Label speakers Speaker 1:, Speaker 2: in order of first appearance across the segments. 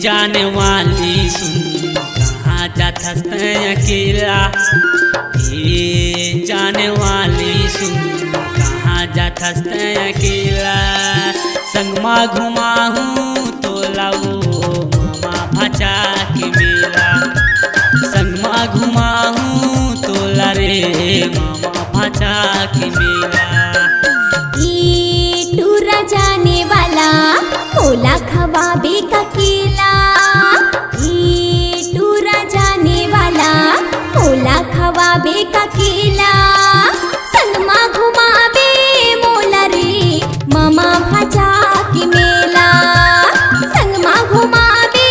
Speaker 1: जाने वाली सुन कहाँ जाता अकेला, ये जाने वाली सुन कहाँ जाता अकेला। संगमा घुमाहूँ तो लाओ मामा भाचा के मेला, संगमा घुमाहूँ तो ला रे मामा भाचा के मेला।
Speaker 2: ये टूरा जाने वाला ओला खवाबे का केला, ये टूरा जाने वाला ओला खवाबे का केला। संगमा घुमाबे मोला रे मामा भाचा के मेला, संगमा घुमाबे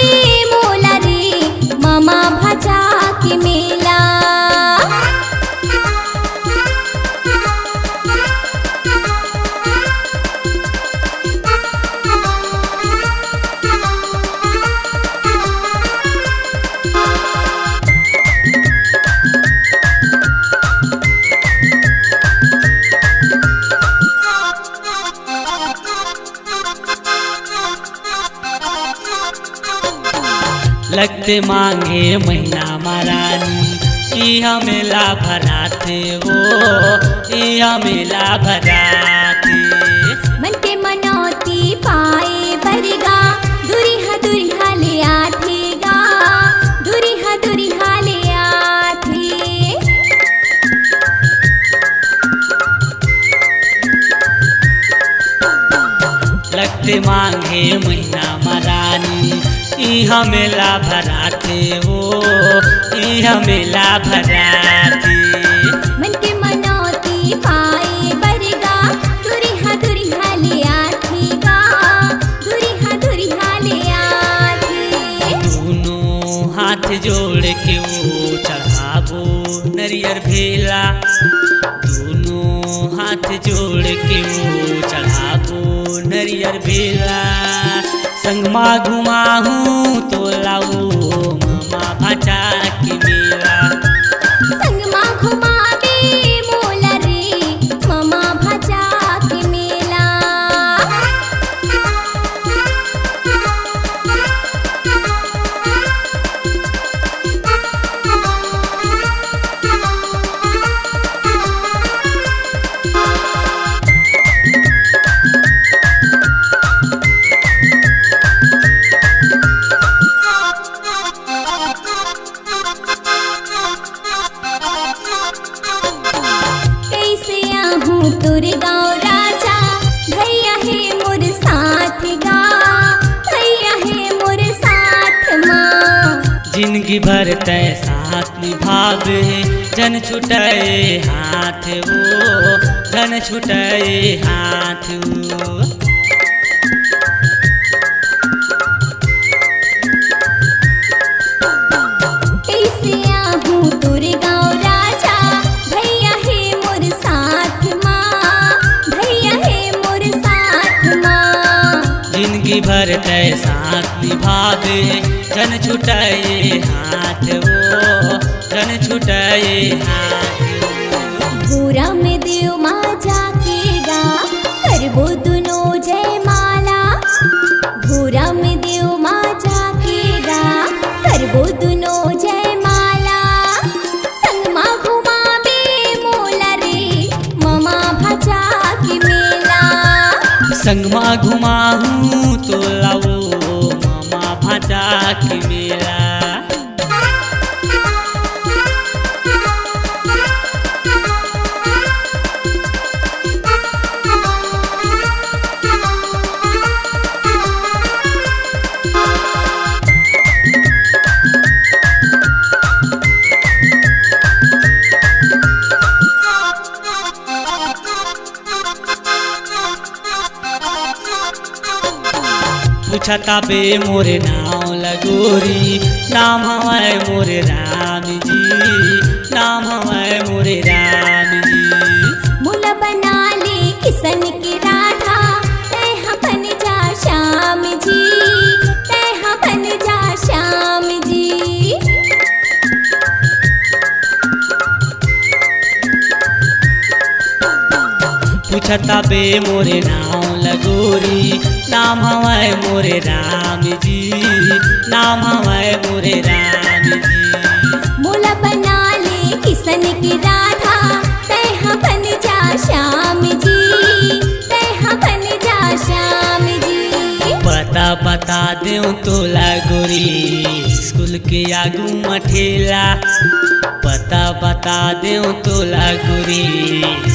Speaker 2: मोला रे मामा भाचा के मेला।
Speaker 1: लगते मांगे महीना महारानी इहा मेला भराते वो, इहा मेला भराते।
Speaker 2: मन के मनौती पाए बरगा, दुरिहा ले आठेगा, दुरिहा ले आठे।
Speaker 1: लगते मांगे महीना महारानी इहा मेला भराते वो, इहा मेला भराते।
Speaker 2: मन के मनौती पाए बरगा, दुरिहा ले आठेगा, दुरिहा ले आठे।
Speaker 1: दोनों हाथ जोड़ के वो चढ़ाबो नरियर भेला, दोनों हाथ जोड़ के वो चढ़ाबो नरियर भेला। संगमा घुमाहूँ तो लाओ मामा भाचा के मेला,
Speaker 2: संगमा घुमाबे मोला रे मामा भाचा के मेला। तोर गाँव राजा भैया है मोर साथ गा, भैया है मोर साथ माँ।
Speaker 1: जिंदगी भर तय साथ निभावे जन छुटाए हाथ वो, जन छुटाए हाथ वो।
Speaker 2: कैसे आहूँ तोर गाँव राजा भैया है मोर साथ माँ, भैया है मोर साथ माँ।
Speaker 1: जिंदगी भर तय साथ निभावे जन छुटाए हाथ वो, जन छुटाए हाथ वो।
Speaker 2: पूरा में देव माँ जाके गा करबो दुनो जय माला, पूरा में देव माँ जाके गा करबो दुनो जय माला। संगमा घुमाबे मोला रे मामा भाचा के मेला,
Speaker 1: संगमा घुमाहूँ तो लाओ मामा भाचा के मेला। पूछता बे मोरे नाम लगोरी नाम हमारे मोरे राम जी नाम हमारे मोरे राम जी
Speaker 2: मूल बना ले किसन की राधा तैहा बन जा श्याम जी तैहा बन जा श्याम जी
Speaker 1: पूछता बे मोरे नाम लगोरी नाम हमारे मोरे राम जी नाम हमारे मोरे राम जी
Speaker 2: मूल बना ले किसन की राधा तैहा बन जा श्याम जी तैहा बन जा श्याम जी
Speaker 1: पता बता देऊं तो लगोरी स्कूल के आगू मठेला पता बता देऊं तो लगोरी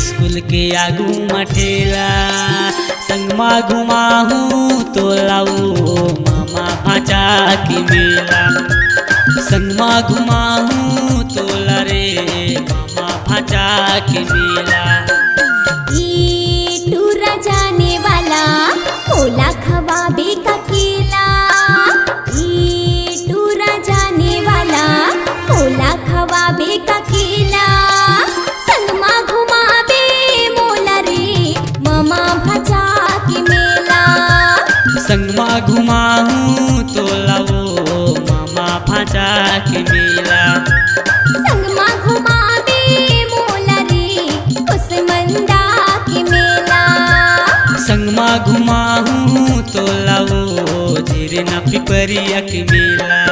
Speaker 1: स्कूल के आगू मठेला संगमा घुमाहूँ तो लाऊ मामा भाचा की मेला संगमा घुमाहूँ तो लरे मामा भाचा की मेला
Speaker 2: ई टूरा जाने वाला होला खवाबे का केला ई टूरा जाने वाला होला खवाबे का केला संगमा घुमाबे मोला रे मामा भाचा की मेला
Speaker 1: संगमा घुमाहूँ तो लाओ मामा भाचा की मेला
Speaker 2: संगमा घुमाबे मोला रे कुसमंदा की मेला
Speaker 1: संगमा घुमाहूँ तो लाओ जीरे ना पिपरिया की मेला